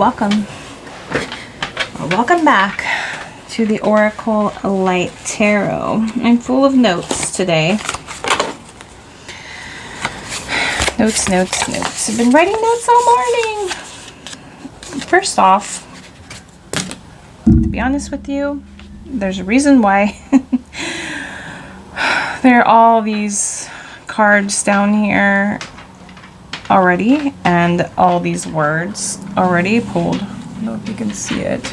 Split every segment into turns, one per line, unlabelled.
Welcome, or welcome back to the Oracle Light Tarot. I'm full of notes today. Notes. I've been writing notes all morning. First off, to be honest with you, there's a reason why there are all these cards down here already, and all these words already pulled. I don't know if you can see it.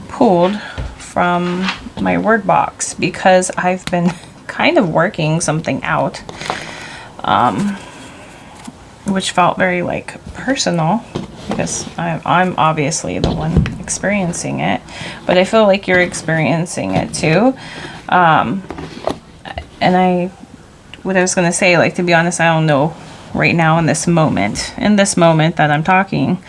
Pulled from my word box because I've been kind of working something out, which felt very like personal because I'm obviously the one experiencing it, but I feel like you're experiencing it too. And what I was gonna say, like, to be honest, I don't know right now in this moment that I'm talking,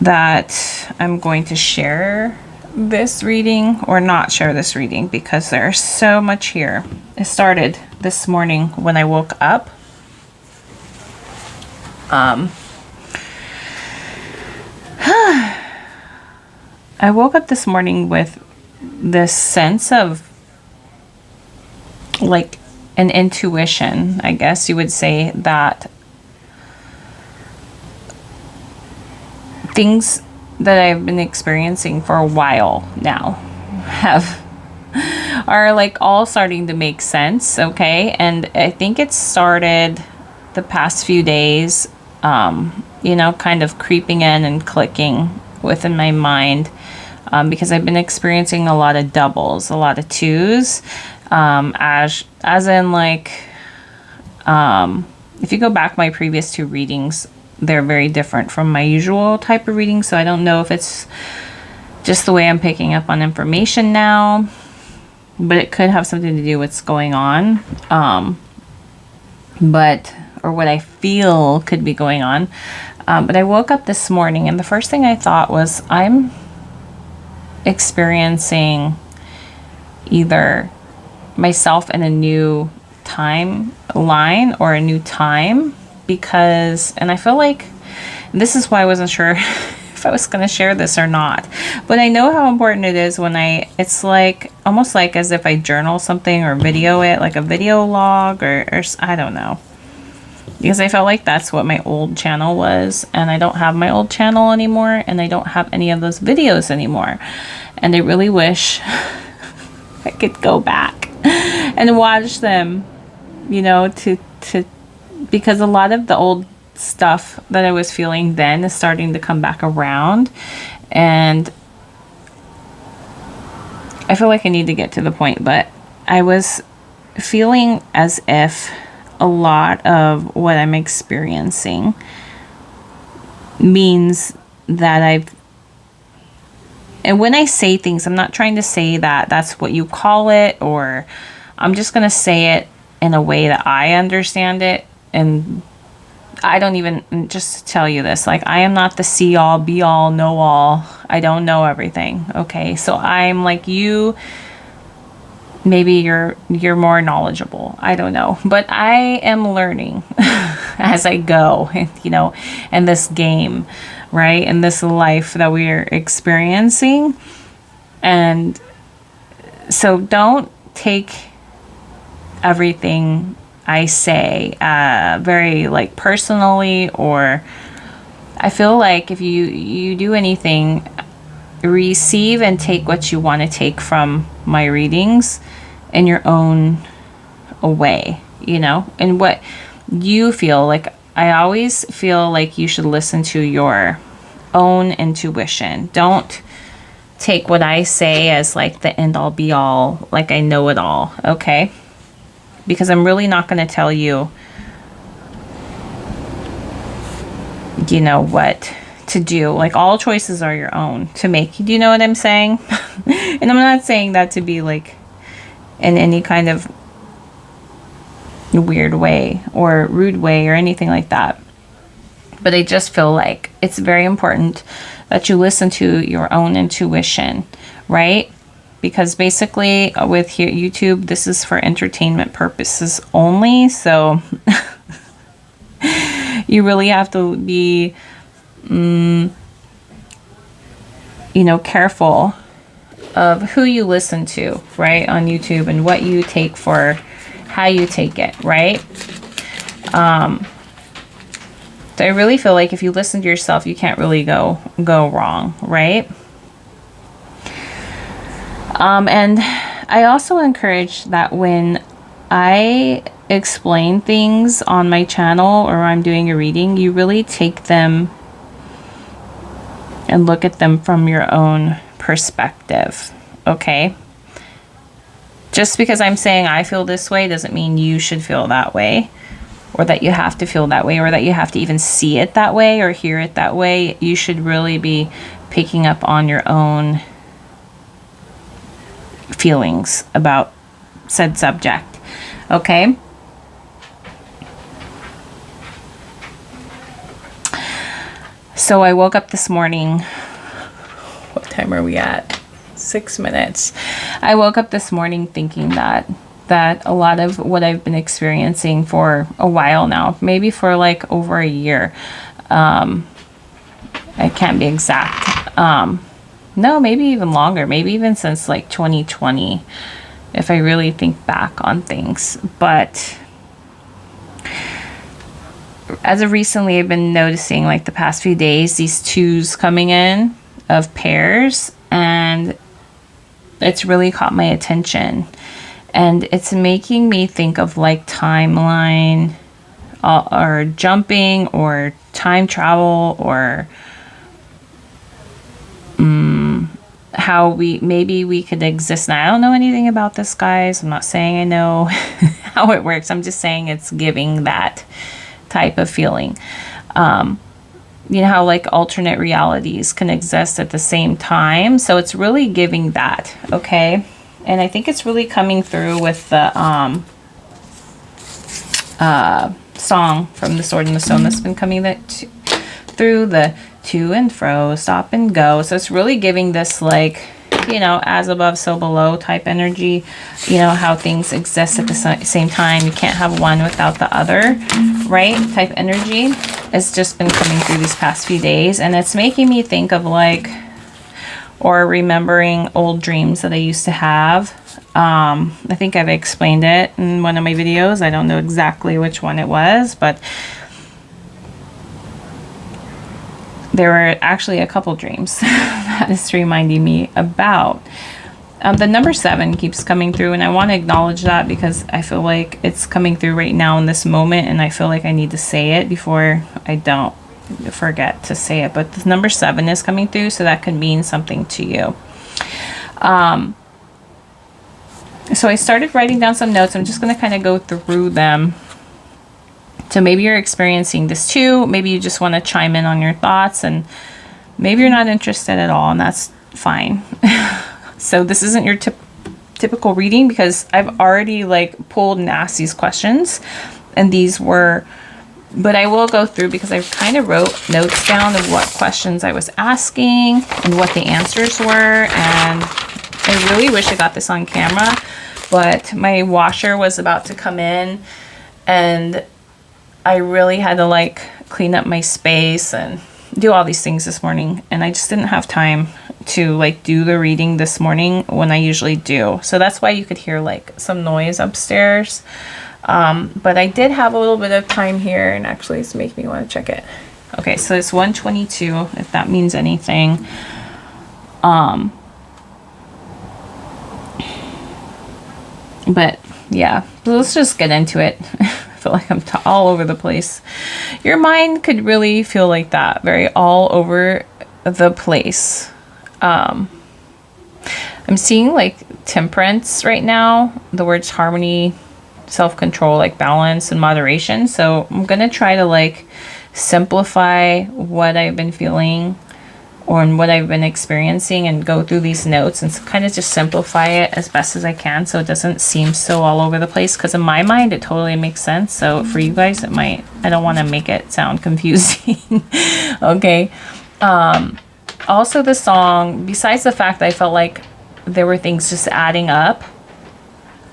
that I'm going to share this reading or not share this reading, because there's so much here. It started this morning when I woke up. I woke up this morning with this sense of like an intuition, I guess you would say, that things that I've been experiencing for a while now are like all starting to make sense, okay? And I think it started the past few days, kind of creeping in and clicking within my mind, because I've been experiencing a lot of doubles, a lot of twos, as in like, if you go back my previous two readings, they're very different from my usual type of reading. So I don't know if it's just the way I'm picking up on information now, but it could have something to do with what's going on, or what I feel could be going on. But I woke up this morning and the first thing I thought was, I'm experiencing either myself in a new timeline or a new time, because, and I feel like this is why I wasn't sure if I was going to share this or not, but I know how important it is when it's like almost like as if I journal something or video it, like a video log, or I don't know, because I felt like that's what my old channel was, and I don't have my old channel anymore, and I don't have any of those videos anymore, and I really wish I could go back and watch them, because a lot of the old stuff that I was feeling then is starting to come back around, and I feel like I need to get to the point, but I was feeling as if a lot of what I'm experiencing means that and when I say things, I'm not trying to say that that's what you call it, or I'm just going to say it in a way that I understand it. And I don't even, just to tell you this, like, I am not the see all, be all, know all. I don't know everything. Okay. So I'm like you, maybe you're more knowledgeable. I don't know, but I am learning as I go, in this game, right? In this life that we are experiencing. And so don't take everything I say very like personally, or I feel like if you do anything, receive and take what you want to take from my readings in your own way, and what you feel like. I always feel like you should listen to your own intuition. Don't take what I say as like the end all be all, like I know it all, okay? Because I'm really not going to tell you, what to do. Like, all choices are your own to make. Do you know what I'm saying? And I'm not saying that to be like in any kind of weird way or rude way or anything like that. But I just feel like it's very important that you listen to your own intuition, right? Because basically with YouTube, this is for entertainment purposes only. So you really have to be careful of who you listen to, right, on YouTube, and what you take for how you take it, right? So I really feel like if you listen to yourself, you can't really go wrong, right? And I also encourage that when I explain things on my channel or I'm doing a reading, you really take them and look at them from your own perspective, okay? Just because I'm saying I feel this way doesn't mean you should feel that way, or that you have to feel that way, or that you have to even see it that way or hear it that way. You should really be picking up on your own feelings about said subject, okay? So I woke up this morning. What time are we at? 6 minutes. I woke up this morning thinking that a lot of what I've been experiencing for a while now, maybe for like over a year, I can't be exact. No, maybe even longer, maybe even since like 2020, if I really think back on things. But as of recently, I've been noticing like the past few days, these twos coming in of pairs, and it's really caught my attention. And it's making me think of like timeline or jumping or time travel, or how we could exist. Now, I don't know anything about this, guys. I'm not saying I know how it works. I'm just saying it's giving that type of feeling. You know how like alternate realities can exist at the same time. So it's really giving that, okay? And I think it's really coming through with the song from The Sword and the Stone that's been coming through the to and fro, stop and go. So it's really giving this like, as above, so below type energy. How things exist at the same time. You can't have one without the other, right? Type energy. It's just been coming through these past few days. And it's making me think of like, or remembering old dreams that I used to have. I think I've explained it in one of my videos. I don't know exactly which one it was, but there were actually a couple dreams that is reminding me about. The number 7 keeps coming through, and I want to acknowledge that because I feel like it's coming through right now in this moment, and I feel like I need to say it before I don't forget to say it. But the number 7 is coming through, so that could mean something to you. So I started writing down some notes. I'm just going to kind of go through them. So maybe you're experiencing this too. Maybe you just want to chime in on your thoughts, and maybe you're not interested at all, and that's fine. So this isn't your typical reading, because I've already like pulled and asked these questions, and these were, but I will go through because I kind of wrote notes down of what questions I was asking and what the answers were. And I really wish I got this on camera, but my washer was about to come in, and I really had to like clean up my space and do all these things this morning, and I just didn't have time to like do the reading this morning when I usually do. So that's why you could hear like some noise upstairs. But I did have a little bit of time here, and actually it's making me want to check it. Okay, so it's 1:22, if that means anything. But yeah, let's just get into it. I feel like I'm all over the place. Your mind could really feel like that, very all over the place. I'm seeing like temperance right now, the words harmony, self-control, like balance and moderation. So I'm gonna try to like simplify what I've been feeling or what I've been experiencing, and go through these notes and kind of just simplify it as best as I can, so it doesn't seem so all over the place, because in my mind it totally makes sense. So for you guys it might, I don't want to make it sound confusing. Okay. Also the song, besides the fact that I felt like there were things just adding up,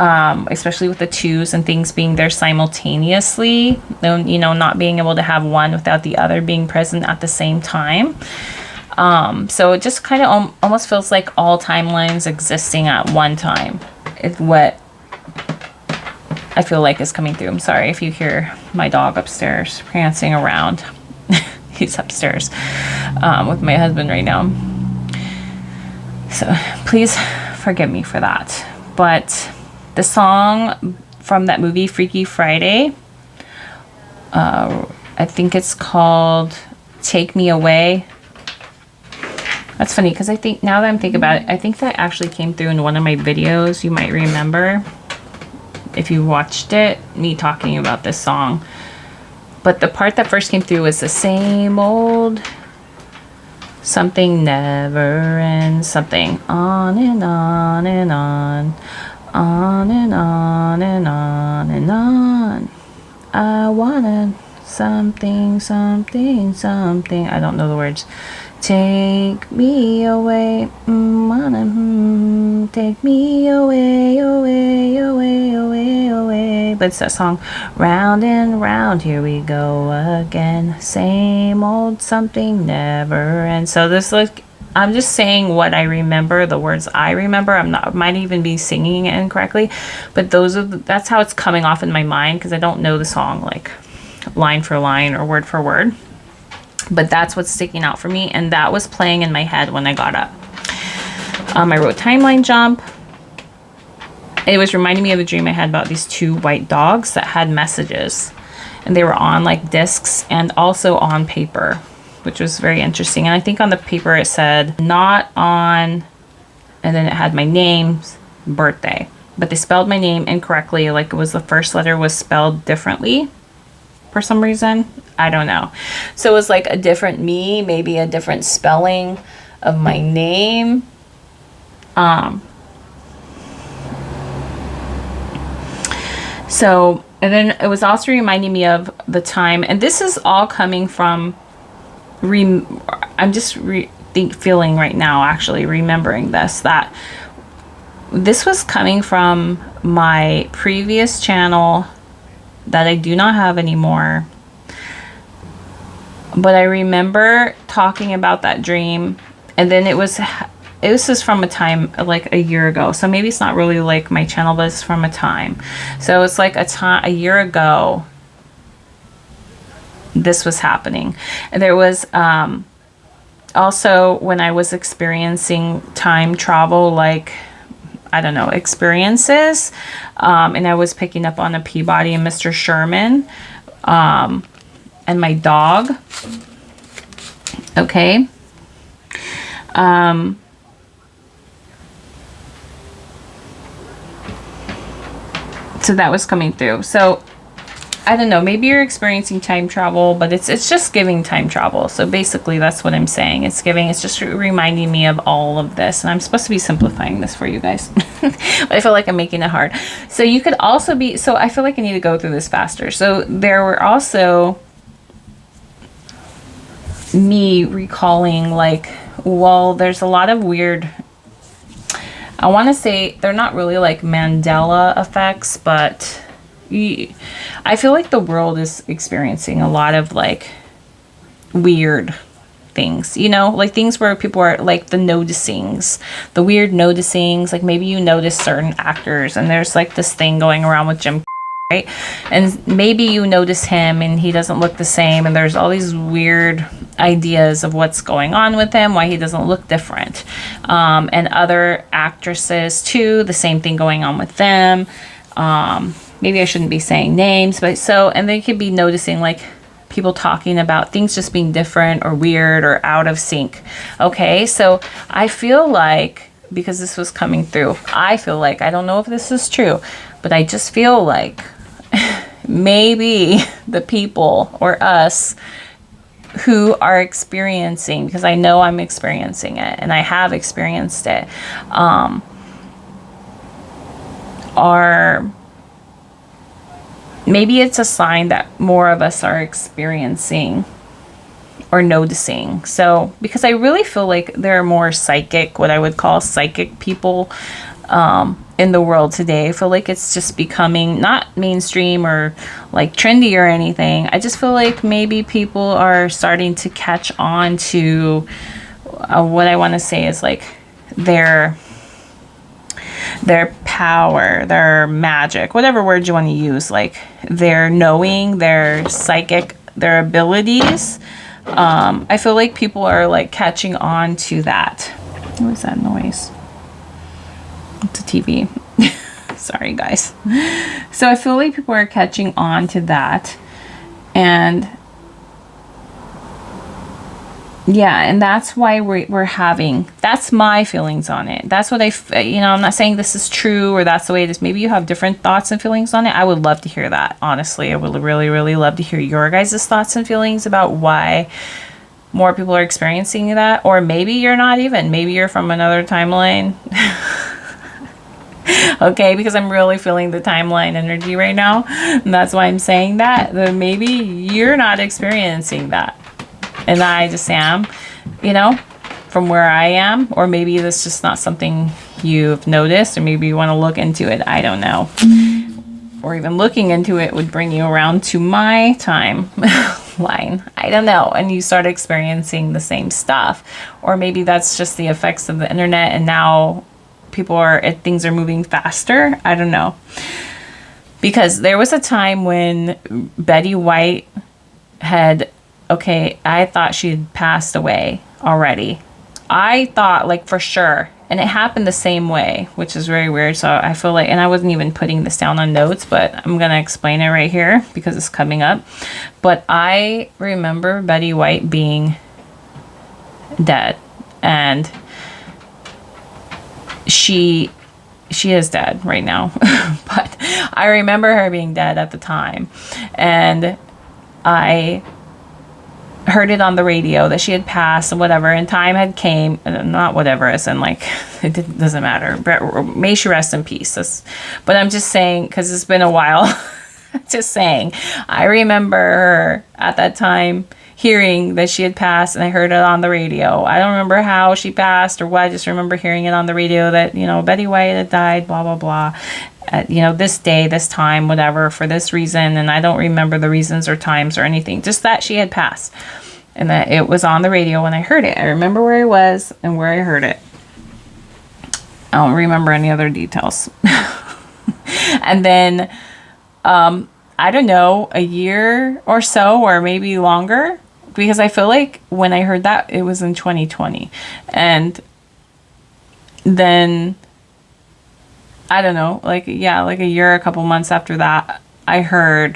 especially with the twos and things being there simultaneously, not being able to have one without the other being present at the same time. So it just kind of almost feels like all timelines existing at one time is what I feel like is coming through. I'm sorry if you hear my dog upstairs prancing around. He's upstairs with my husband right now. So please forgive me for that. But the song from that movie, Freaky Friday, I think it's called Take Me Away. That's funny because I think, now that I'm thinking about it, I think that actually came through in one of my videos. You might remember if you watched it, me talking about this song. But the part that first came through was the same old something never ends, something on and on and on, on and on and on and on. I wanted something, something, something. I don't know the words. Take me away, take me away, away, away, away, away. But it's that song, round and round, here we go again. Same old something never ends. So this, like, I'm just saying what I remember, the words I remember. I might even be singing it incorrectly, but that's how it's coming off in my mind because I don't know the song like line for line or word for word. But that's what's sticking out for me, and that was playing in my head when I got up. I wrote timeline jump. It was reminding me of a dream I had about these two white dogs that had messages, and they were on like discs and also on paper, which was very interesting. And I think on the paper it said not on, and then it had my name, birthday, but they spelled my name incorrectly. Like it was the first letter was spelled differently for some reason. I don't know. So it was like a different me, maybe a different spelling of my name. So, and then it was also reminding me of the time, and this is all coming from, I'm just feeling right now, actually remembering this, that this was coming from my previous channel that I do not have anymore. But I remember talking about that dream, and then it was just from a time like a year ago. So maybe it's not really like my channel, but it's from a time. So it's like a year ago this was happening. And there was also when I was experiencing time travel, like, I don't know, experiences, and I was picking up on a Peabody and Mr. Sherman, and my dog. Okay. So that was coming through. So I don't know, maybe you're experiencing time travel, but it's just giving time travel. So basically that's what I'm saying. It's just reminding me of all of this. And I'm supposed to be simplifying this for you guys. But I feel like I'm making it hard. So you could also be, so I feel like I need to go through this faster. So there were also me recalling, like, well, there's a lot of weird, I want to say they're not really like Mandela effects, but I feel like the world is experiencing a lot of like weird things, you know, like things where people are like the weird noticings, like maybe you notice certain actors and there's like this thing going around with Jim, right? And maybe you notice him and he doesn't look the same, and there's all these weird ideas of what's going on with him, why he doesn't look different. And other actresses too, the same thing going on with them. Maybe I shouldn't be saying names, but so, and they could be noticing like people talking about things just being different or weird or out of sync. Okay, so I feel like, because this was coming through, I feel like, I don't know if this is true, but I just feel like maybe the people or us who are experiencing, because I know I'm experiencing it and I have experienced it, are, maybe it's a sign that more of us are experiencing or noticing. So, because I really feel like there are more psychic, what I would call psychic people in the world today. I feel like it's just becoming not mainstream or like trendy or anything. I just feel like maybe people are starting to catch on to what I want to say is like their power, their magic, whatever word you want to use, like their knowing, their psychic, their abilities. I feel like people are like catching on to that. What was that noise? It's a TV. Sorry, guys. So I feel like people are catching on to that. And yeah, and that's why we're having, that's my feelings on it. That's what I'm not saying this is true or that's the way it is. Maybe you have different thoughts and feelings on it. I would love to hear that. Honestly, I would really, really love to hear your guys' thoughts and feelings about why more people are experiencing that. Or maybe you're not even. Maybe you're from another timeline. Okay, because I'm really feeling the timeline energy right now. And that's why I'm saying that. That maybe you're not experiencing that. And I just am, from where I am. Or maybe that's just not something you've noticed. Or maybe you want to look into it. I don't know. Or even looking into it would bring you around to my timeline. I don't know. And you start experiencing the same stuff. Or maybe that's just the effects of the internet. And now things are moving faster. I don't know. Because there was a time when Betty White I thought she had passed away already. I thought like for sure. And it happened the same way, which is very weird. So I feel like, and I wasn't even putting this down on notes, but I'm going to explain it right here because it's coming up. But I remember Betty White being dead. And she is dead right now. But I remember her being dead at the time. And I heard it on the radio that she had passed and whatever, and time had came, not whatever, as in like, doesn't matter, but may she rest in peace. But I'm just saying, because it's been a while, just saying, I remember her at that time hearing that she had passed, and I heard it on the radio. I don't remember how she passed or what, I just remember hearing it on the radio that, Betty White had died, blah, blah, blah. At, this day, this time, whatever, for this reason. And I don't remember the reasons or times or anything, just that she had passed and that it was on the radio when I heard it. I remember where I was and where I heard it. I don't remember any other details. And then, I don't know, a year or so, or maybe longer, because I feel like when I heard that, it was in 2020. And then I don't know, like a year, a couple months after that, I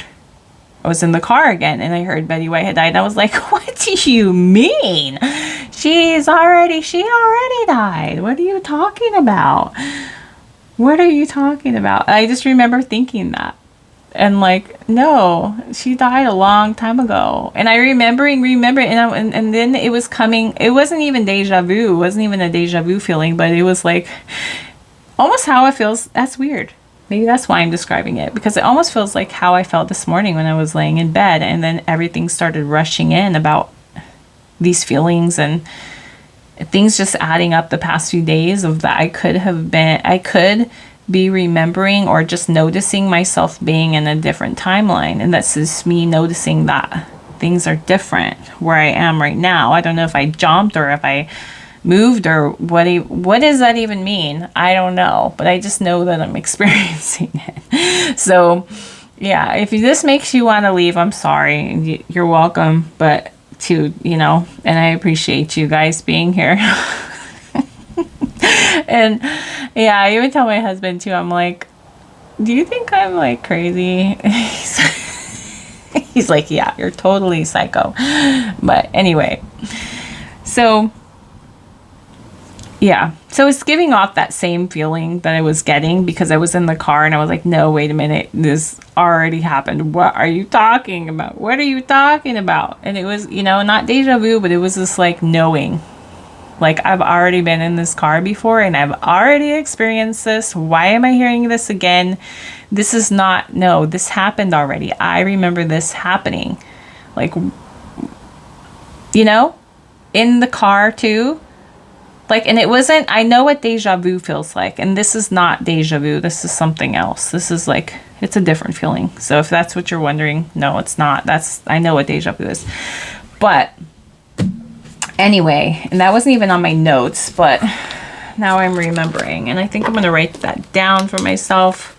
was in the car again and I heard Betty White had died. And I was like, what do you mean? She already died. What are you talking about? What are you talking about? I just remember thinking that. And like, no, she died a long time ago. And I remember, and then it was coming. It wasn't even deja vu. It wasn't even a deja vu feeling, but it was like almost how it feels. That's weird. Maybe that's why I'm describing it, because it almost feels like how I felt this morning when I was laying in bed, and then everything started rushing in about these feelings and things just adding up the past few days of that I could be remembering or just noticing myself being in a different timeline. And that's just me noticing that things are different where I am right now. I don't know if I jumped or if I moved or what does that even mean? I don't know, but I just know that I'm experiencing it. So yeah, if this makes you want to leave, I'm sorry. You're welcome, but and I appreciate you guys being here. And yeah, I even tell my husband too, I'm like, do you think I'm like crazy? He's like, yeah, you're totally psycho. But anyway, so yeah, so it's giving off that same feeling that I was getting because I was in the car and I was like, no, wait a minute, this already happened. What are you talking about? What are you talking about? And it was, not deja vu, but it was this like knowing. Like, I've already been in this car before and I've already experienced this. Why am I hearing this again? This happened already. I remember this happening. Like, in the car too. Like, and it wasn't, I know what deja vu feels like. And this is not deja vu. This is something else. This is like, it's a different feeling. So if that's what you're wondering, no, it's not. I know what deja vu is. But Anyway, and that wasn't even on my notes, but now I'm remembering. And I think I'm going to write that down for myself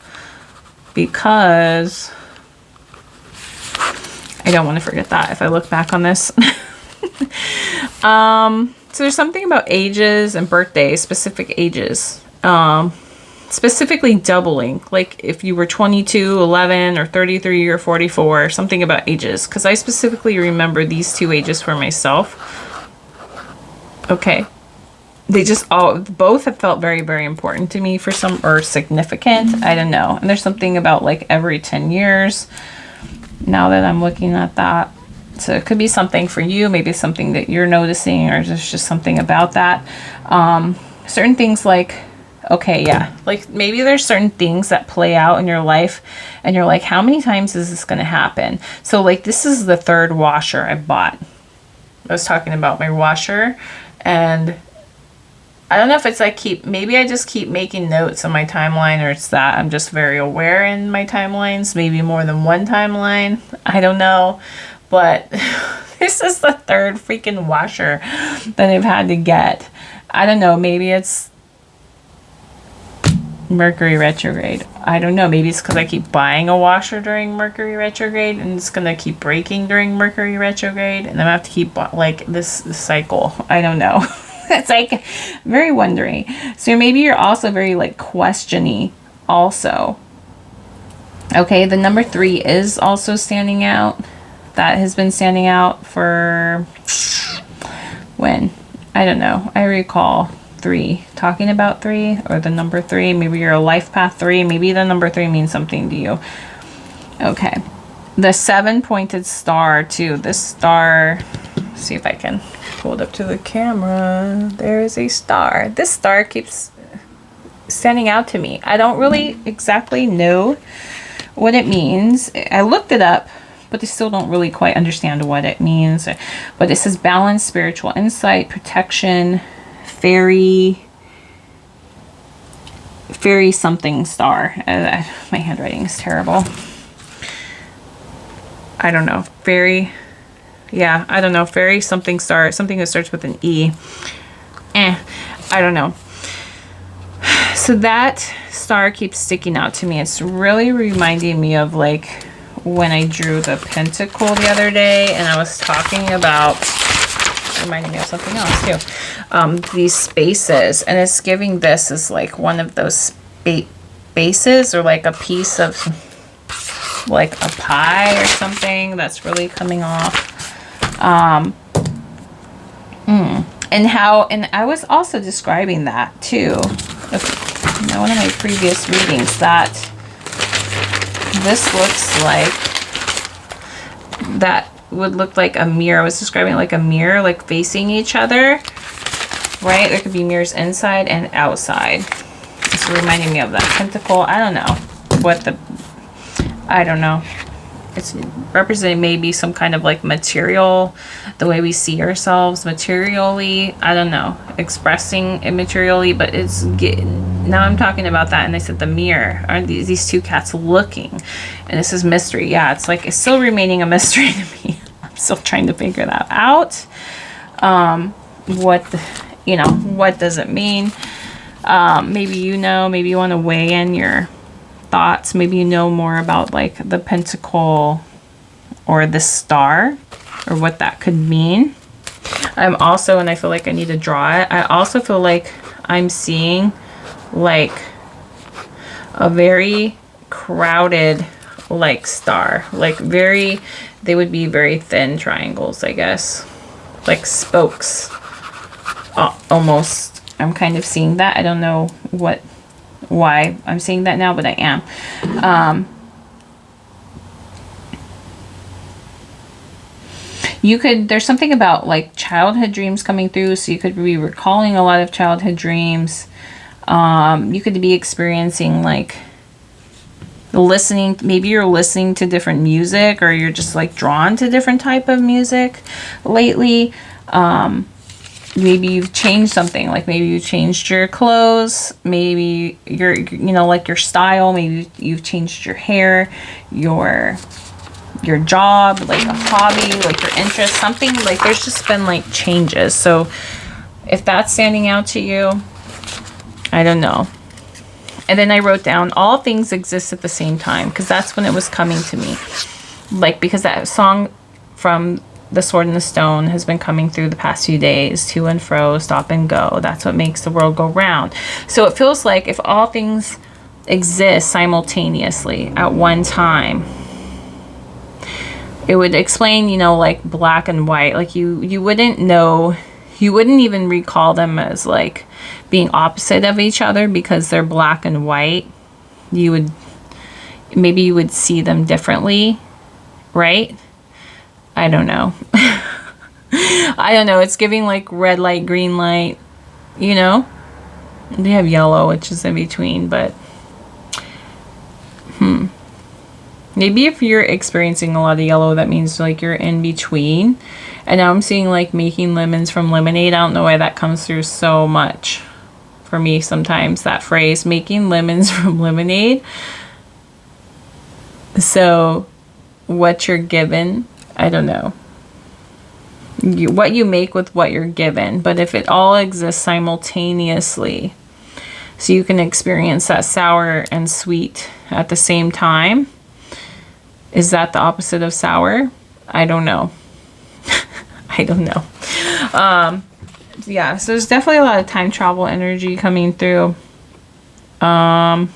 because I don't want to forget that if I look back on this. So there's something about ages and birthdays, specific ages. Specifically doubling, like if you were 22, 11, or 33, or 44, something about ages. Because I specifically remember these two ages for myself. Okay. They just both have felt very, very important to me for some, or significant. I don't know. And there's something about like every 10 years now that I'm looking at that. So it could be something for you, maybe something that you're noticing, or there's just something about that. Certain things like, okay, yeah, like maybe there's certain things that play out in your life and you're like, how many times is this going to happen? So like, this is the third washer I bought. I was talking about my washer, and I don't know if it's like maybe I just keep making notes on my timeline, or it's that I'm just very aware in my timelines, maybe more than one timeline. I don't know, but this is the third freaking washer that I've had to get. I don't know, maybe it's Mercury retrograde. I don't know. Maybe it's because I keep buying a washer during Mercury retrograde, and it's gonna keep breaking during Mercury retrograde, and I'm gonna have to keep like this cycle. I don't know. It's like very wondering. So maybe you're also very like questiony also. Okay, the number 3 is also standing out. That has been standing out for when? I don't know. I recall 3, talking about 3, or the number 3. Maybe you're a life path 3. Maybe the number 3 means something to you. Okay. The 7-pointed star too. This star, see if I can pull it up to the camera. There is a star. This star keeps standing out to me. I don't really exactly know what it means. I looked it up, but I still don't really quite understand what it means. But it says balance, spiritual insight, protection, fairy something star. My handwriting is terrible. I don't know. Fairy. Yeah, I don't know. Fairy something star. Something that starts with an E. I don't know. So that star keeps sticking out to me. It's really reminding me of like when I drew the pentacle the other day, and I was talking about, reminding me of something else too. These spaces, and it's giving this as like one of those bases, or like a piece of like a pie or something that's really coming off. And I was also describing that too. One of my previous readings, that this looks like, that would look like a mirror. I was describing it like a mirror, like facing each other, right? There could be mirrors inside and outside. It's reminding me of that pentacle. I don't know I don't know. It's representing maybe some kind of like material, the way we see ourselves materially. I don't know, expressing it materially, but now I'm talking about that, and I said the mirror. Are these two cats looking? And this is mystery. Yeah, it's still remaining a mystery to me. I'm still trying to figure that out. What does it mean? Maybe maybe you want to weigh in your thoughts. Maybe you know more about like the pentacle or the star, or what that could mean. I'm also, and I feel like I need to draw it, I also feel like I'm seeing like a very crowded like star, like they would be very thin triangles, I guess, like spokes, almost. I'm kind of seeing that. I don't know why I'm seeing that now, but I am. There's something about like childhood dreams coming through, so you could be recalling a lot of childhood dreams. You could be experiencing like listening, maybe you're listening to different music, or you're just like drawn to different type of music lately. Maybe you've changed something, like maybe you changed your clothes, maybe like your style, maybe you've changed your hair, your your job, like a hobby, like your interest, something like there's just been like changes. So if that's standing out to you, I don't know. And then I wrote down all things exist at the same time, because that's when it was coming to me. Like, because that song from The Sword and the Stone has been coming through the past few days, to and fro, stop and go. That's what makes the world go round. So it feels like if all things exist simultaneously at one time, it would explain, you know, like black and white. Like you wouldn't know, you wouldn't even recall them as like being opposite of each other because they're black and white. You would, maybe you would see them differently, right? I don't know. I don't know. It's giving like red light, green light, you know? They have yellow, which is in between, but maybe if you're experiencing a lot of yellow, that means like you're in between. And now I'm seeing like making lemons from lemonade. I don't know why that comes through so much for me sometimes, that phrase, making lemons from lemonade. So what you're given, I don't know. What you make with what you're given. But if it all exists simultaneously, so you can experience that sour and sweet at the same time, is that the opposite of sour? I don't know. I don't know. Yeah, so there's definitely a lot of time travel energy coming through. And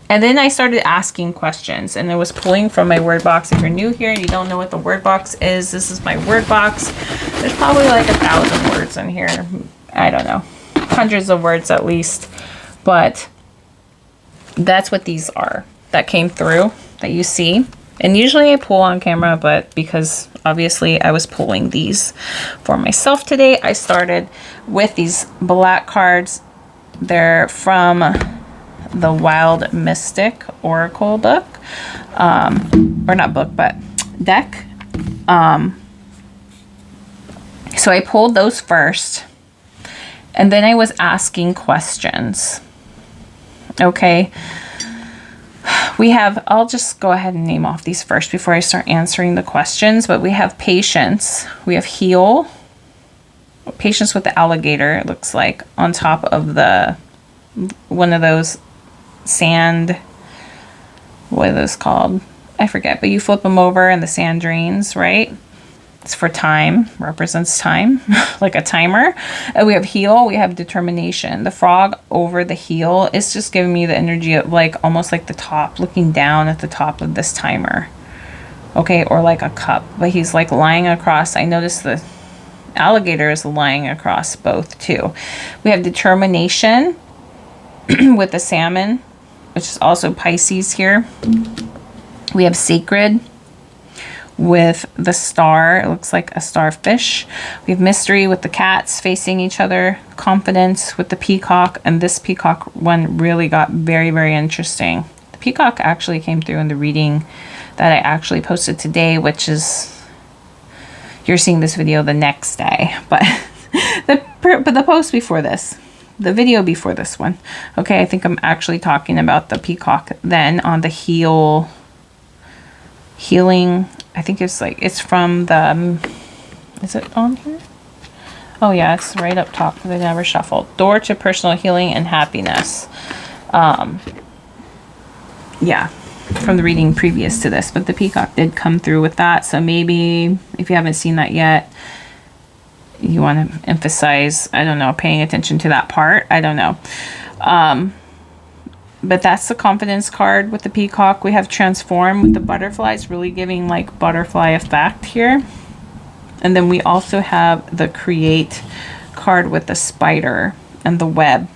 then I started asking questions, and I was pulling from my word box. If you're new here and you don't know what the word box is, this is my word box. There's probably like 1,000 words in here. I don't know. Hundreds of words at least. But that's what these are that came through that you see. And usually I pull on camera, but because obviously I was pulling these for myself today, I started with these black cards. They're from the Wild Mystic Oracle book. Or not book, but deck. So I pulled those first. And then I was asking questions. Okay. We have, I'll just go ahead and name off these first before I start answering the questions. But we have patience. We have heal. Patience with the alligator, it looks like, on top of the, one of those sand, what are those called? I forget, but you flip them over and the sand drains, right? It's for time, represents time, like a timer. And we have heal, we have determination. The frog over the heel is just giving me the energy of like almost like the top, looking down at the top of this timer. Okay, or like a cup, but he's like lying across. I noticed the alligator is lying across both too. We have determination with the salmon, which is also Pisces here. We have sacred with the star, it looks like a starfish. We have mystery with the cats facing each other, confidence with the peacock, and this peacock one really got very, very interesting. The peacock actually came through in the reading that I actually posted today, which is, you're seeing this video the next day, but the post before this, the video before this one. Okay, I think I'm actually talking about the peacock then on the healing. I think it's like, it's from the, is it on here? Oh yeah, it's right up top because I never shuffled. Door to personal healing and happiness. Yeah, from the reading previous to this, but the peacock did come through with that. So maybe if you haven't seen that yet, you want to emphasize, I don't know, paying attention to that part. I don't know. But that's the confidence card with the peacock. We have transform with the butterflies, really giving like butterfly effect here. And then we also have the create card with the spider and the web.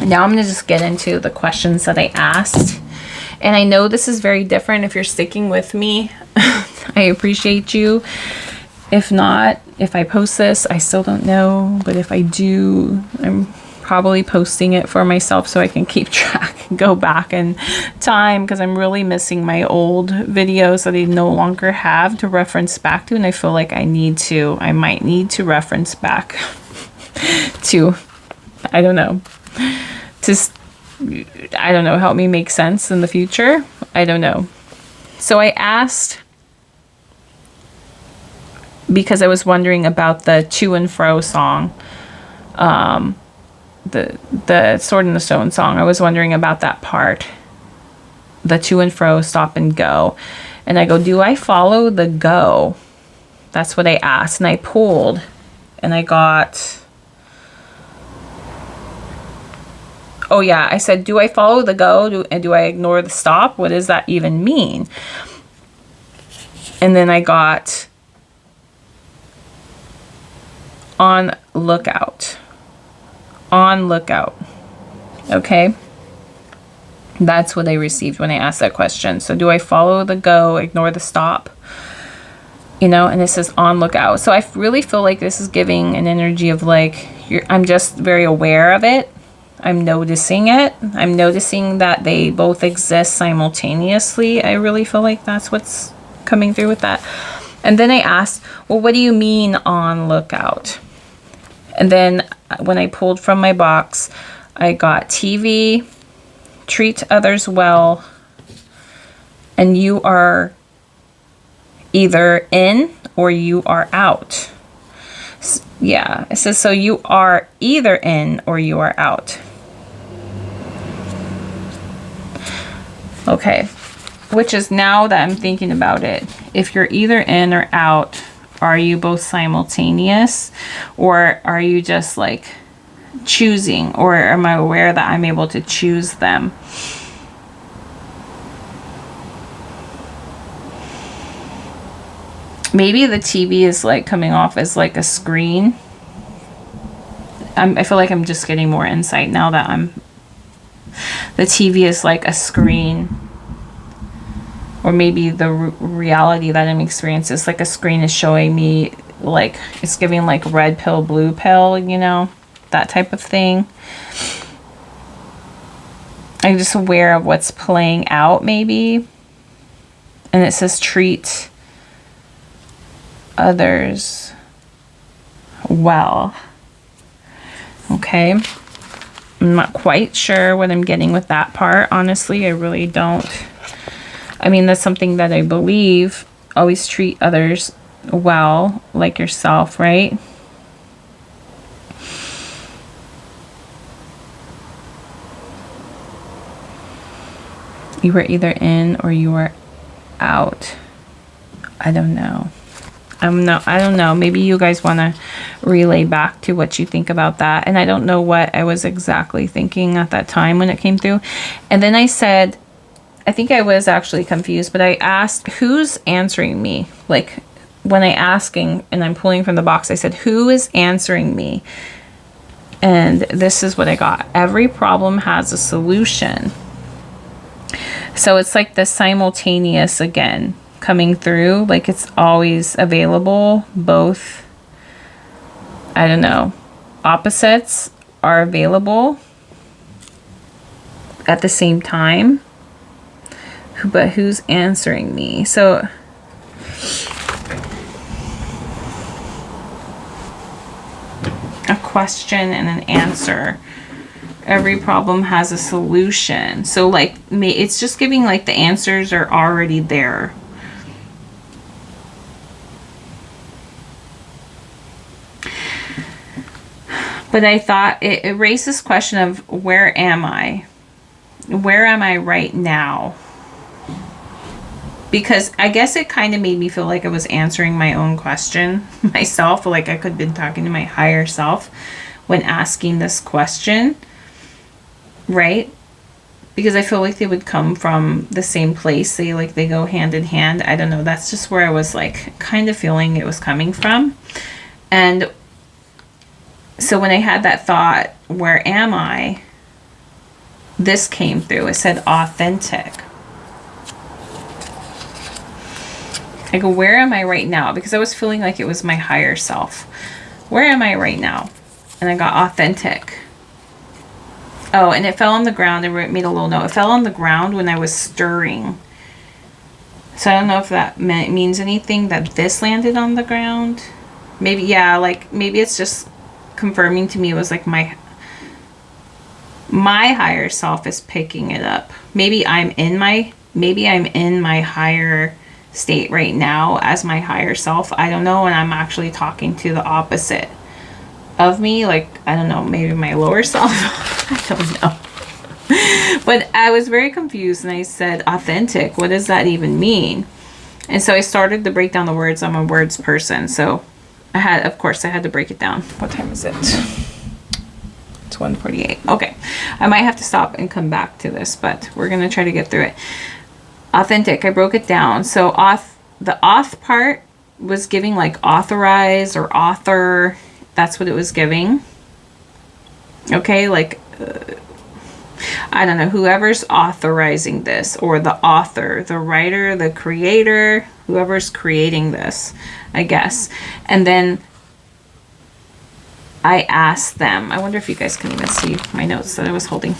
Now I'm going to just get into the questions that I asked. And I know this is very different. If you're sticking with me, I appreciate you. If not, if I post this, I still don't know. But if I do, I'm probably posting it for myself so I can keep track and go back in time, because I'm really missing my old videos that I no longer have to reference back to, and I feel like I might need to reference back to, I don't know, help me make sense in the future. I don't know. So I asked because I was wondering about the To and Fro song, the Sword in the Stone song. I was wondering about that part, the to and fro, stop and go. And I go, do I follow the go? That's what I asked. And I pulled and I got, oh yeah, I said, do I follow the go? And do I ignore the stop? What does that even mean? And then I got on lookout. On lookout. Okay. That's what I received when I asked that question. So do I follow the go, ignore the stop? You know, and it says on lookout. So I really feel like this is giving an energy of like, I'm just very aware of it. I'm noticing it. I'm noticing that they both exist simultaneously. I really feel like that's what's coming through with that. And then I asked, well, what do you mean on lookout? And then when I pulled from my box, I got TV, treat others well, and you are either in or you are out. Yeah, it says, so you are either in or you are out. Okay, which is, now that I'm thinking about it, if you're either in or out, are you both simultaneous, or are you just like choosing, or am I aware that I'm able to choose them? Maybe the TV is like coming off as like a screen. I feel like I'm just getting more insight now that the TV is like a screen. Or maybe the reality that I'm experiencing is like a screen is showing me, like, it's giving like red pill, blue pill, you know, that type of thing. I'm just aware of what's playing out, maybe. And it says treat others well. Okay. I'm not quite sure what I'm getting with that part. Honestly, I really don't. I mean, that's something that I believe. Always treat others well, like yourself, right? You were either in or you were out. I don't know. I don't know. Maybe you guys want to relay back to what you think about that. And I don't know what I was exactly thinking at that time when it came through. And then I said, I think I was actually confused, but I asked, who's answering me? Like, when I asking and I'm pulling from the box, I said, who is answering me? And this is what I got. Every problem has a solution. So it's like the simultaneous again coming through, like it's always available. Both, I don't know, opposites are available at the same time. But who's answering me? So a question and an answer. Every problem has a solution. So like it's just giving like the answers are already there. But I thought it raised this question of where am I? Where am I right now? Because I guess it kind of made me feel like I was answering my own question myself, like I could have been talking to my higher self when asking this question, right? Because I feel like they would come from the same place. They go hand in hand. I don't know. That's just where I was like kind of feeling it was coming from. And so when I had that thought, where am I? This came through. It said authentic. I go, where am I right now? Because I was feeling like it was my higher self. Where am I right now? And I got authentic. Oh, and it fell on the ground. I made a little note. It fell on the ground when I was stirring. So I don't know if that means anything that this landed on the ground. Maybe, yeah, like maybe it's just confirming to me it was like my higher self is picking it up. Maybe I'm in my higher state right now as my higher self. I don't know, and I'm actually talking to the opposite of me, like, I don't know, maybe my lower self. I don't know. But I was very confused, and I said, authentic, what does that even mean? And so I started to break down the words. I'm a words person, so I had to break it down. What time is it? It's 1:48. Okay, I might have to stop and come back to this, but we're gonna try to get through it. Authentic, I broke it down. So the auth part was giving like authorize or author. That's what it was giving. Okay, like I don't know, whoever's authorizing this, or the author, the writer, the creator, whoever's creating this, I guess. And then I asked them, I wonder if you guys can even see my notes that I was holding.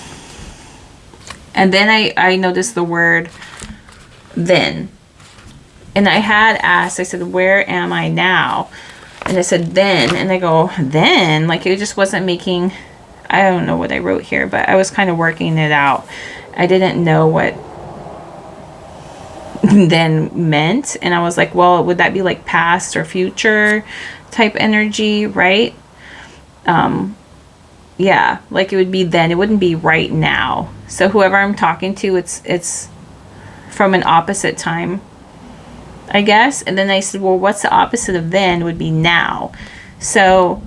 And then I noticed the word then. And I had asked, I said, where am I now? And I said, then. And I go, then? Like, it just wasn't making... I don't know what I wrote here, but I was kind of working it out. I didn't know what then meant. And I was like, well, would that be like past or future type energy, right? Yeah, like it would be then. It wouldn't be right now. So whoever I'm talking to, it's from an opposite time, I guess. And then I said, well, what's the opposite of then? Would be now. So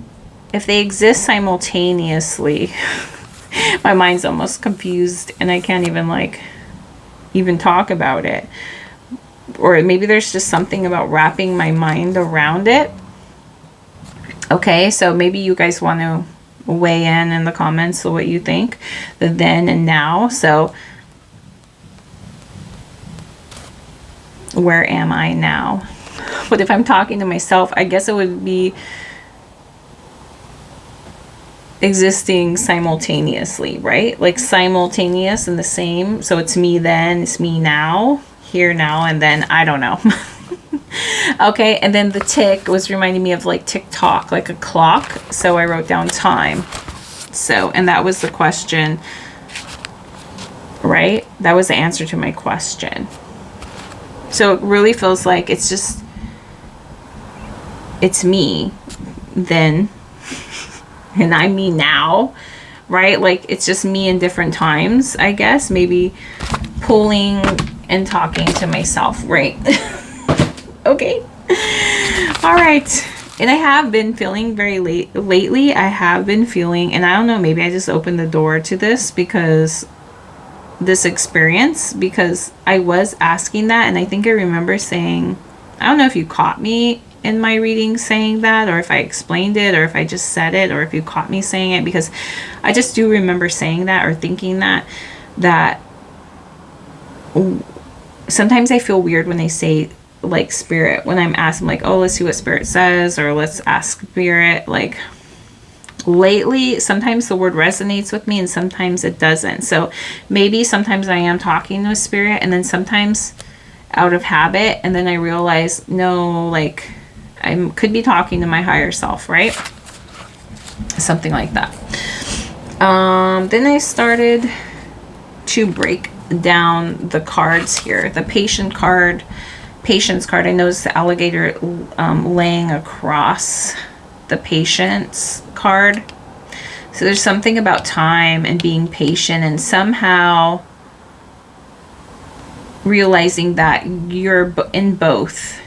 if they exist simultaneously, my mind's almost confused and I can't even talk about it. Or maybe there's just something about wrapping my mind around it. Okay, so maybe you guys want to weigh in the comments of what you think, the then and now. So where am I now? But if I'm talking to myself, I guess it would be existing simultaneously, right? Like simultaneous and the same. So it's me then, it's me now, here now, and then I don't know. Okay, and then the tick was reminding me of like tick-tock, like a clock. So I wrote down time. So, and that was the question, right? That was the answer to my question. So it really feels like it's me then, and I'm me now, right? Like it's just me in different times, I guess. Maybe pulling and talking to myself, right? Okay. All right. And I have been feeling very lately. I have been feeling, and I don't know, maybe I just opened the door to this because this experience, because I was asking that. And I think I remember saying, I don't know if you caught me in my reading saying that, or if I explained it, or if I just said it, or if you caught me saying it, because I just do remember saying that or thinking that sometimes I feel weird when they say like spirit, when I'm asked, I'm like, oh, let's see what spirit says, or let's ask spirit. Like lately, sometimes the word resonates with me and sometimes it doesn't. So maybe sometimes I am talking to a spirit and then sometimes out of habit, and then I realize, no, like I could be talking to my higher self, right? Something like that. Then I started to break down the cards here. The patience card. I noticed the alligator laying across the patience card. So there's something about time and being patient, and somehow realizing that you're in both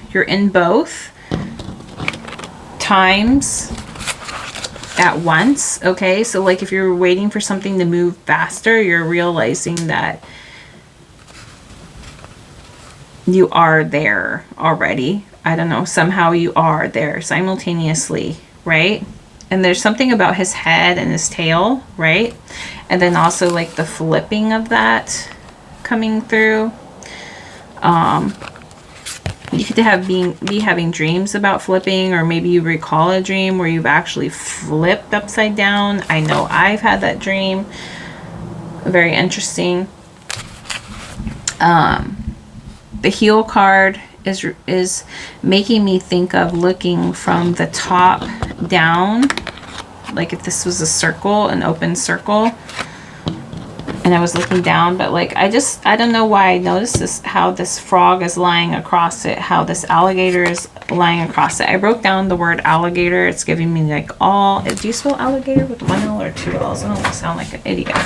times at once. Okay, so like if you're waiting for something to move faster, you're realizing that you are there already. I don't know, somehow you are there simultaneously, right? And there's something about his head and his tail, right? And then also like the flipping of that coming through. You could be having dreams about flipping, or maybe you recall a dream where you've actually flipped upside down. I know I've had that dream. Very interesting. The heel card is making me think of looking from the top down, like if this was a circle, an open circle. and I was looking down, but like I don't know why I noticed this, how this frog is lying across it, how this alligator is lying across it. I wrote down the word alligator. It's giving me like all, do you spell alligator with 1 L or 2 L's? I don't want to sound like an idiot.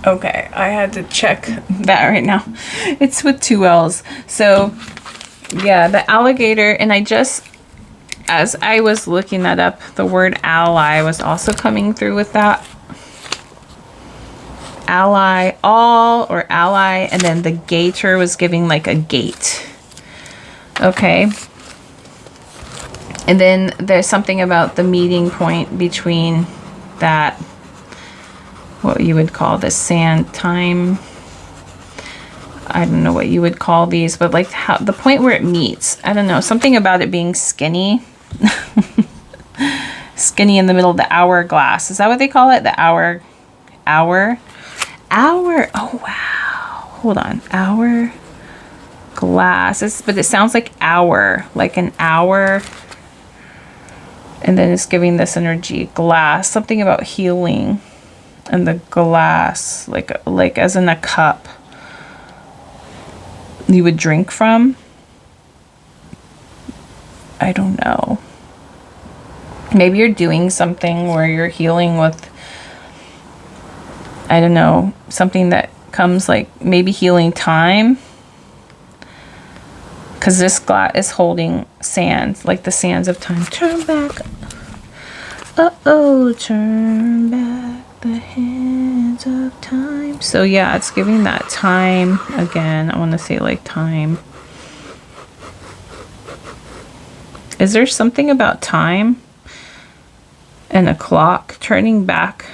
Okay, I had to check that right now. It's with 2 L's. So yeah, the alligator, and I just, as I was looking that up, the word ally was also coming through with that. Ally, all, or ally, and then the gator was giving like a gate. Okay. And then there's something about the meeting point between that, what you would call the sand time. I don't know what you would call these, but like how the point where it meets. I don't know, something about it being skinny. Skinny in the middle of the hourglass. Is that what they call it? The hour. Oh wow. Hold on. Hour glass. But it sounds like hour, like an hour. And then it's giving this energy. Glass. Something about healing. And the glass, like as in a cup you would drink from. I don't know. Maybe you're doing something where you're healing with, I don't know, something that comes like maybe healing time. Because this glass is holding sand, like the sands of time. Turn back. Uh-oh, turn back the hands of time. So yeah, it's giving that time again. I want to say like time. Is there something about time and a clock turning back?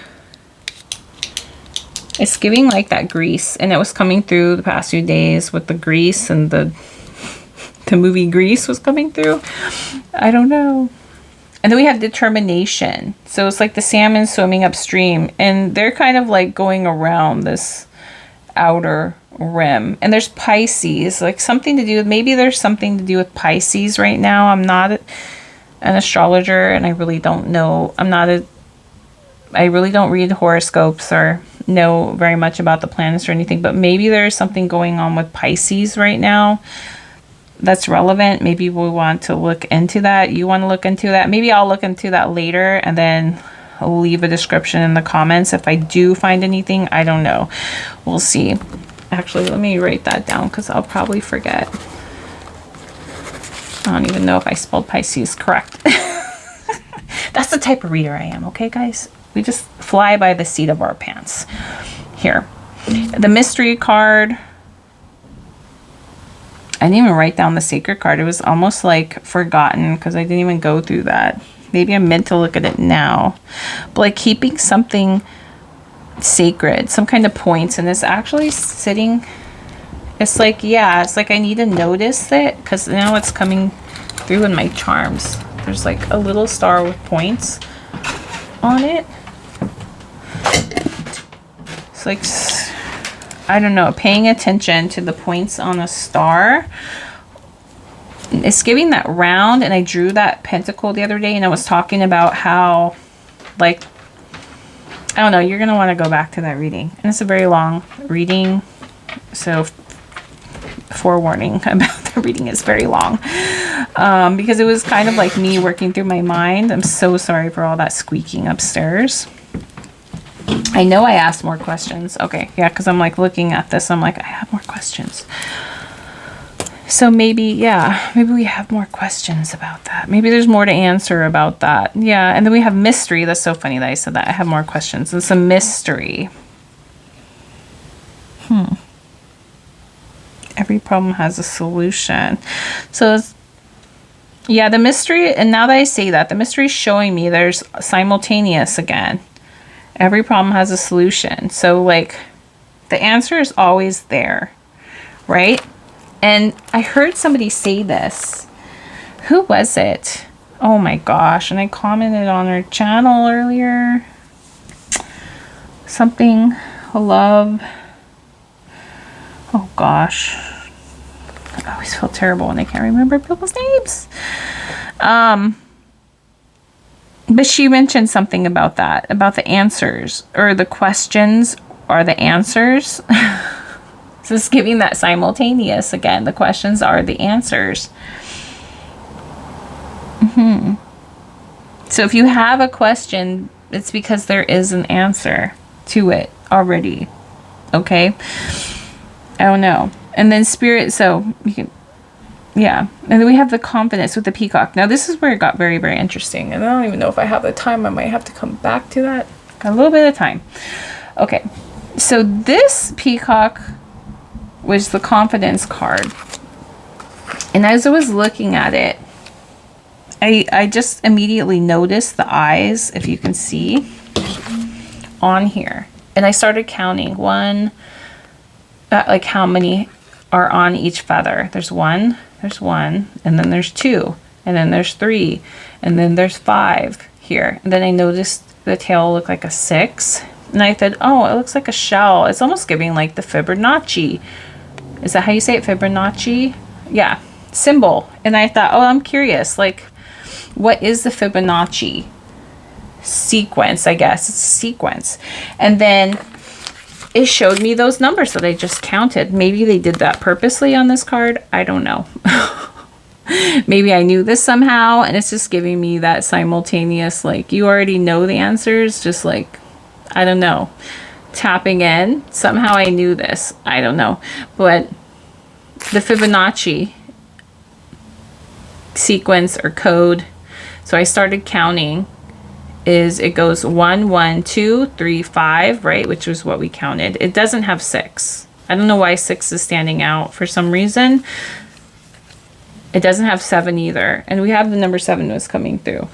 It's giving like that grease, and it was coming through the past few days with the grease, and the movie Grease was coming through. I don't know. And then we have determination. So it's like the salmon swimming upstream, and they're kind of like going around this outer rim. And there's Pisces, like something to do with, maybe there's something to do with Pisces right now. I'm not an astrologer, and I really don't know. I really don't read horoscopes or know very much about the planets or anything, but maybe there's something going on with Pisces right now that's relevant. Maybe we want to look into that. You want to look into that? Maybe I'll look into that later, and then I'll leave a description in the comments if I do find anything. I don't know. We'll see. Actually, let me write that down because I'll probably forget. I don't even know if I spelled Pisces correct. That's the type of reader I am, okay, guys? We just fly by the seat of our pants. Here. The mystery card. I didn't even write down the sacred card. It was almost like forgotten because I didn't even go through that. Maybe I'm meant to look at it now. But like keeping something sacred, some kind of points, and it's actually sitting. It's like, yeah, it's like I need to notice it because now it's coming through in my charms. There's like a little star with points on it. It's like, I don't know, paying attention to the points on a star. It's giving that round, and I drew that pentacle the other day, and I was talking about how, like, I don't know, you're going to want to go back to that reading. And it's a very long reading, so forewarning about the reading is very long. Because it was kind of like me working through my mind. I'm so sorry for all that squeaking upstairs. I know I asked more questions. Okay, yeah, because I'm like looking at this. I'm like, I have more questions. So maybe, yeah, maybe we have more questions about that. Maybe there's more to answer about that. Yeah, and then we have mystery. That's so funny that I said that. I have more questions. It's a mystery. Every problem has a solution. So it's, yeah, the mystery, and now that I say that, the mystery is showing me there's simultaneous again. Every problem has a solution. So like the answer is always there, right? And I heard somebody say this. Who was it? Oh my gosh. And I commented on her channel earlier. Something, love. Oh gosh. I always feel terrible when I can't remember people's names. But she mentioned something about that, about the answers, or the questions are the answers. So it's giving that simultaneous again. The questions are the answers. So if you have a question, it's because there is an answer to it already. Okay? I don't know. And then spirit, so you can, yeah. And then we have the confidence with the peacock. Now this is where it got very, very interesting. And I don't even know if I have the time. I might have to come back to that. Got a little bit of time. Okay. So this peacock was the confidence card. And as I was looking at it, I just immediately noticed the eyes, if you can see, on here. And I started counting like how many are on each feather. There's one, and then there's two, and then there's three, and then there's five here. And then I noticed the tail looked like a 6. And I said, oh, it looks like a shell. It's almost giving like the Fibonacci. Is that how you say it? Fibonacci? Yeah, symbol. And I thought, oh, I'm curious, like, what is the Fibonacci sequence? I guess it's a sequence. And then it showed me those numbers that I just counted. Maybe they did that purposely on this card. I don't know. Maybe I knew this somehow, and it's just giving me that simultaneous, like, you already know the answers, just like, I don't know, tapping in. Somehow I knew this. I don't know. But the Fibonacci sequence or code, so I started counting, is it goes 1, 1, 2, 3, 5, right? Which was what we counted. It doesn't have 6. I don't know why 6 is standing out for some reason. It doesn't have 7 either. And we have the number 7 was coming through.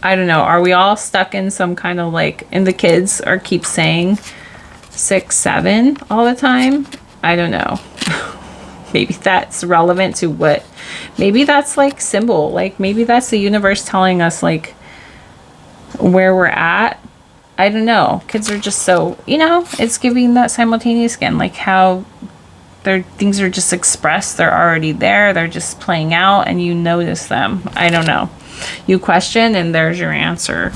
I don't know. Are we all stuck in some kind of like, and the kids are keep saying 6, 7 all the time? I don't know. Maybe that's relevant to what, maybe that's like symbol. Like maybe that's the universe telling us like where we're at. I don't know. Kids are just so, you know, it's giving that simultaneous again, like how their things are just expressed. They're already there. They're just playing out and you notice them. I don't know. You question and there's your answer.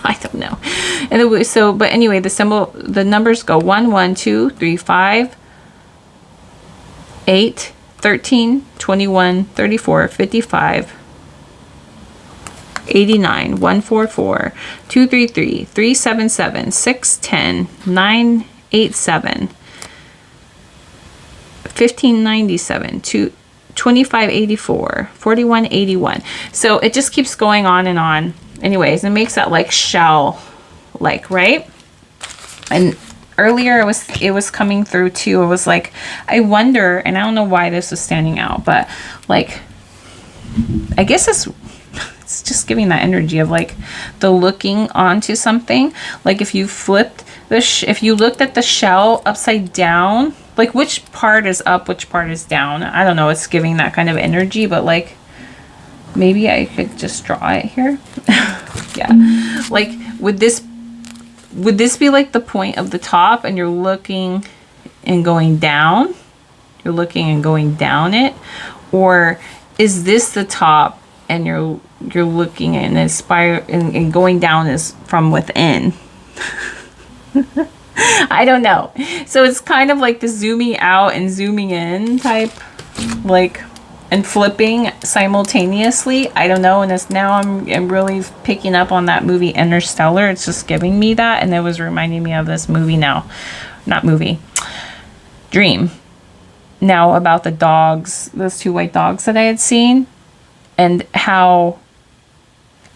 I don't know. And so, but anyway, the symbol, the numbers go 1, 1, 2, 3, 5, 8, 13, 21, 34, 55, 89, 144, 233, 377, 610, 987, 1597, 2584, 4181. So it just keeps going on and on. Anyways, it makes that like shell, like, right? And earlier it was coming through too. It was like, I wonder, and I don't know why this is standing out, but like, I guess it's just giving that energy of like the looking onto something. Like if you flipped if you looked at the shell upside down, like which part is up, which part is down. I don't know. It's giving that kind of energy, but like maybe I could just draw it here. Yeah. Like would this be like the point of the top and you're looking and going down? You're looking and going down it? Or is this the top and you're looking and inspire and going down is from within? I don't know. So it's kind of like the zooming out and zooming in type, like, and flipping simultaneously. I don't know. And it's now I'm really picking up on that movie Interstellar. It's just giving me that, and it was reminding me of this movie now, not movie, dream. Now about the dogs, those 2 white dogs that I had seen, and how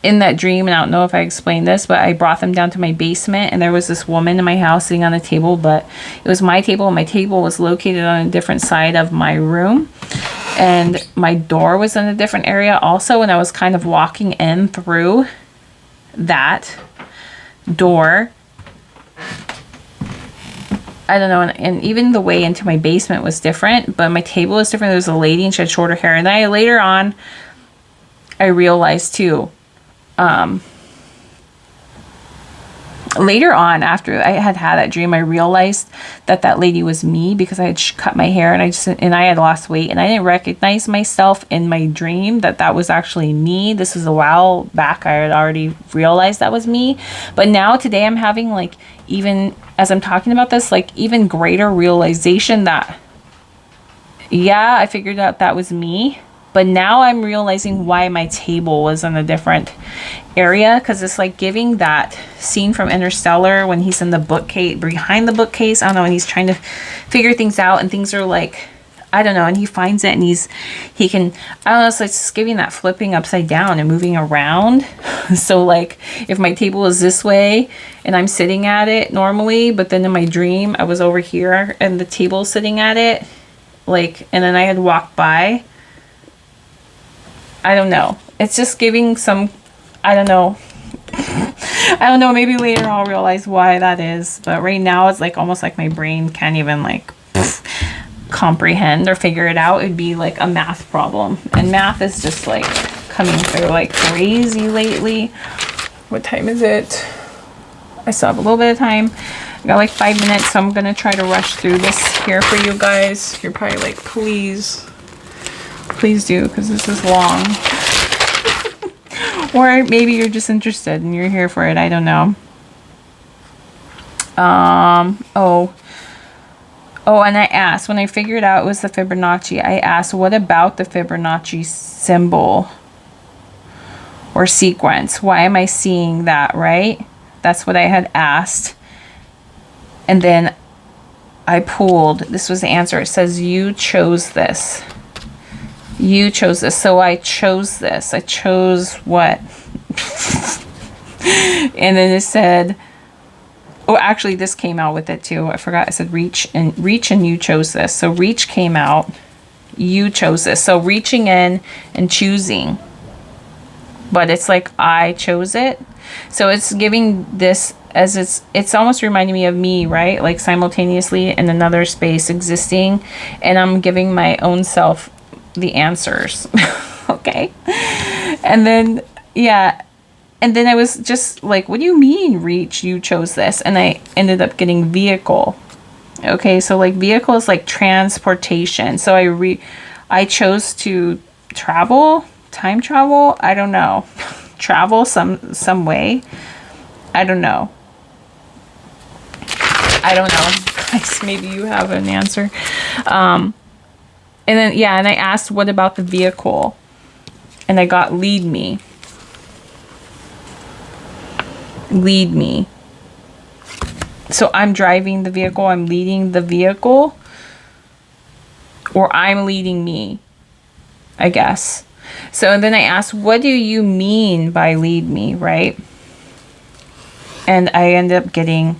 in that dream, and I don't know if I explained this, but I brought them down to my basement, and there was this woman in my house sitting on a table, but it was my table, and my table was located on a different side of my room, and my door was in a different area also, and I was kind of walking in through that door. I don't know, and even the way into my basement was different, but my table was different. There was a lady, and she had shorter hair, and then later on, I realized too, later on, after I had that dream, I realized that that lady was me, because I had cut my hair, and I had lost weight, and I didn't recognize myself in my dream that was actually me. This was a while back. I had already realized that was me, but now today I'm having, like, even as I'm talking about this, like, even greater realization that, yeah, I figured out that was me. But now I'm realizing why my table was in a different area, because it's like giving that scene from Interstellar when he's in the bookcase, behind the bookcase. I don't know, and he's trying to figure things out, and things are like, I don't know, and he finds it, and he can, I don't know, it's like just giving that flipping upside down and moving around. So like if my table is this way and I'm sitting at it normally, but then in my dream I was over here and the table's sitting at it, like, and then I had walked by. I don't know. It's just giving some, I don't know. I don't know. Maybe later I'll realize why that is. But right now it's like almost like my brain can't even like comprehend or figure it out. It'd be like a math problem. And math is just like coming through like crazy lately. What time is it? I still have a little bit of time. I got like 5 minutes, so I'm going to try to rush through this here for you guys. You're probably like, please do, because this is long. Or maybe you're just interested and you're here for it. I don't know. Oh, and I asked, when I figured out it was the Fibonacci, I asked, what about the Fibonacci symbol or sequence? Why am I seeing that, right? That's what I had asked. And then I pulled, this was the answer. It says, you chose this. You chose this. So I chose this. I chose what? And then it said, oh, actually this came out with it too. I forgot. I said reach and you chose this. So reach came out. You chose this. So reaching in and choosing. But it's like I chose it. So it's giving this as it's almost reminding me of me, right? Like simultaneously in another space existing, and I'm giving my own self the answers. Okay. And then, yeah. And then I was just like, what do you mean reach? You chose this. And I ended up getting vehicle. Okay. So like vehicle is like transportation. So I chose to travel, time travel. I don't know. Travel some way. I don't know. Guys, maybe you have an answer. And then, yeah, and I asked, what about the vehicle? And I got lead me. Lead me. So I'm driving the vehicle, I'm leading the vehicle, or I'm leading me, I guess. So and then I asked, what do you mean by lead me, right? And I ended up getting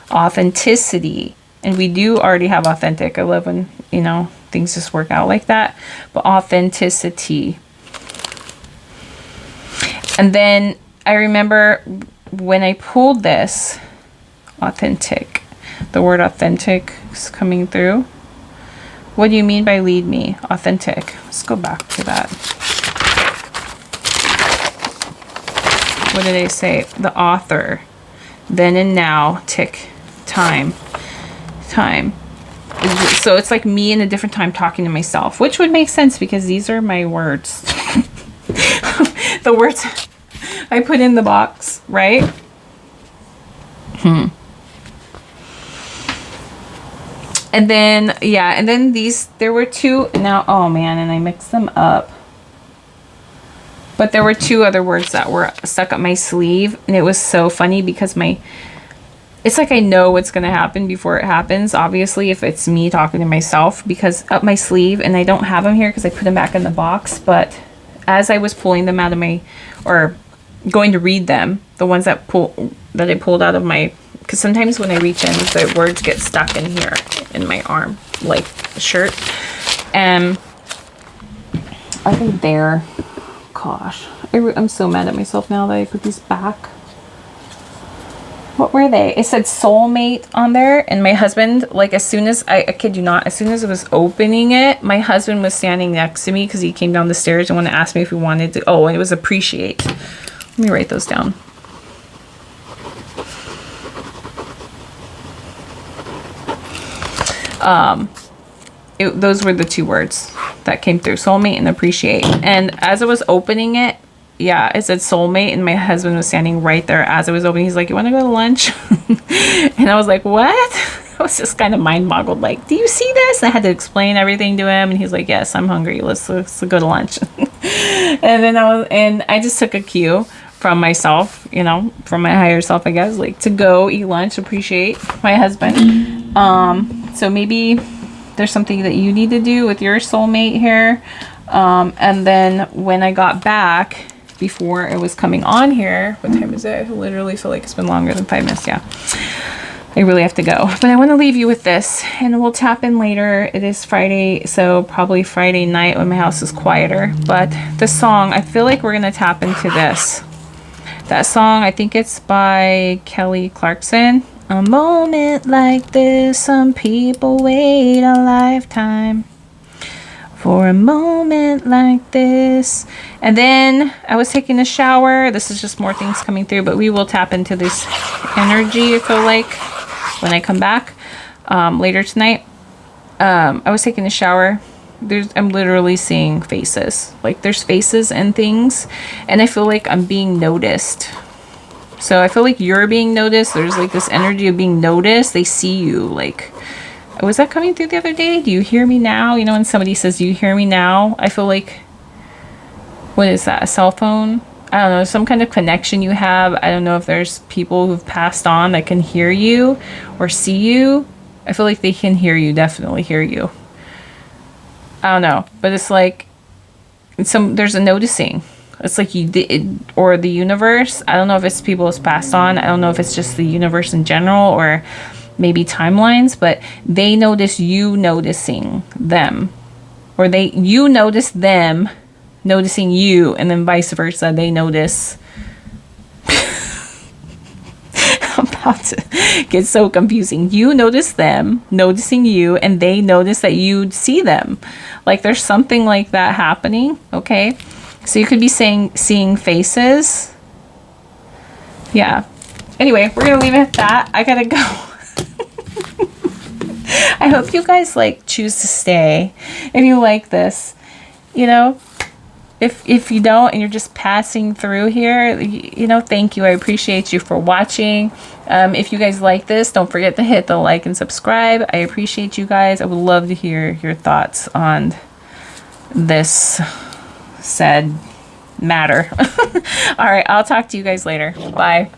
authenticity. And we do already have authentic. I love when, you know, things just work out like that. But authenticity. And then I remember when I pulled this, authentic. The word authentic is coming through. What do you mean by lead me? Authentic. Let's go back to that. What did they say? The author. Then and now. Tick. Time. So it's like me in a different time talking to myself, which would make sense because these are my words. The words I put in the box, right? And then, yeah, and then there were two, now, oh man, and I mixed them up. But there were two other words that were stuck up my sleeve, and it was so funny because it's like I know what's going to happen before it happens, obviously, if it's me talking to myself, because up my sleeve, and I don't have them here because I put them back in the box, but as I was pulling them out of or going to read them, the ones that I pulled out of my, because sometimes when I reach in, the words get stuck in here, in my arm, like a shirt, and I think gosh, I'm so mad at myself now that I put these back. What were they? It said soulmate on there, and my husband, like as soon as, I kid you not, as soon as I was opening it, my husband was standing next to me because he came down the stairs and wanted to ask me if we wanted to, and it was appreciate. Let me write those down. Those were the 2 words that came through, soulmate and appreciate. And as I was opening it, yeah, it said soulmate, and my husband was standing right there as I was opening. He's like, you want to go to lunch? And I was like, what? I was just kind of mind boggled, like, do you see this? And I had to explain everything to him, and he's like, yes, I'm hungry. Let's go to lunch. And I just took a cue from myself, you know, from my higher self, I guess, like, to go eat lunch, appreciate my husband. So maybe there's something that you need to do with your soulmate here. And then when I got back, before it was coming on here, what time is it? I literally feel like it's been longer than 5 minutes. Yeah, I really have to go, but I want to leave you with this, and we'll tap in later. It is Friday, so probably Friday night when my house is quieter. But the song, I feel like we're gonna tap into this. That song, I think it's by Kelly Clarkson. A moment like this, some people wait a lifetime for a moment like this. And then I was taking a shower. This is just more things coming through, but we will tap into this energy, I feel like, when I come back later tonight. I was taking a shower. I'm literally seeing faces. Like, there's faces and things, and I feel like I'm being noticed. So I feel like you're being noticed. There's like this energy of being noticed. They see you. Like, was that coming through the other day? Do you hear me now? You know, when somebody says, do you hear me now? I feel like, what is that? A cell phone? I don't know, some kind of connection you have. I don't know if there's people who've passed on that can hear you or see you. I feel like they can hear you, definitely hear you. I don't know, but it's like there's a noticing. It's like or the universe. I don't know if it's people who's passed on. I don't know if it's just the universe in general or maybe timelines, but they notice you noticing them, or you notice them noticing you, and then vice versa. They notice. I'm about to get so confusing. You notice them noticing you, and they notice that you see them. Like, there's something like that happening. Okay, so you could be seeing faces. Yeah. Anyway, we're gonna leave it at that. I gotta go. I hope you guys choose to stay if you like this. You know, if you don't and you're just passing through here, you know, thank you. I appreciate you for watching. If you guys like this, don't forget to hit the like and subscribe. I appreciate you guys. I would love to hear your thoughts on this said matter. All right, I'll talk to you guys later. Bye.